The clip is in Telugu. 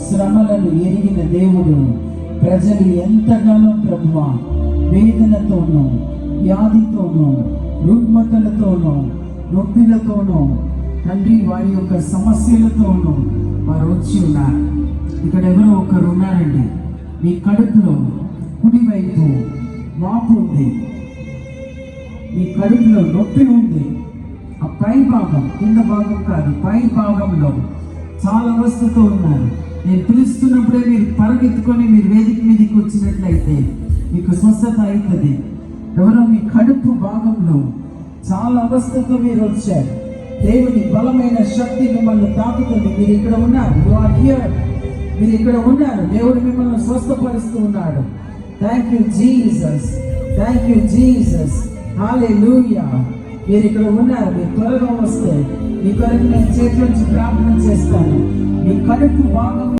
శ్రమలను ఎరిగిన దేవుడు ప్రజలు ఎంతగానో ప్రభువా వేదనతోనూ, వ్యాధితోనూ, రుగ్మతలతోనూ, నొప్పిలతోనూ తండ్రి వారి యొక్క సమస్యలతోనూ వారు వచ్చి ఉన్నారు. ఇక్కడ ఎవరో ఒకరు ఉన్నారండి, మీ కడుపులో కుడివైపు వాపు ఉంది, మీ కడుపులో నొప్పి ఉంది. ఆ పై భాగం, కింద భాగం కాదు, పై భాగంలో చాలా అవస్థతో ఉన్నారు. నేను పిలుస్తున్నప్పుడే మీరు పరిగెత్తుకొని మీరు వేదిక మీదకి వచ్చినట్లయితే మీకు స్వస్థత అవుతుంది. ఎవరో మీ కడుపు భాగంలో చాలా అవస్థతో మీరు వచ్చారు. దేవుని బలమైన శక్తి మిమ్మల్ని తాకుతుంది. మీరు ఇక్కడ ఉన్నారు, యు ఆర్ హియర్, మీరు ఇక్కడ ఉన్నారు. దేవుడు మిమ్మల్ని స్వస్థపరుస్తూ ఉన్నాడు. Thank you Jesus, thank you Jesus, hallelujah. మీరు ఇక్కడ ఉన్నారు, మీరు త్వరగా వస్తే మీ కొరకు నేను చేతుల నుంచి ప్రార్థన చేస్తాను. మీ కడుపు భాగం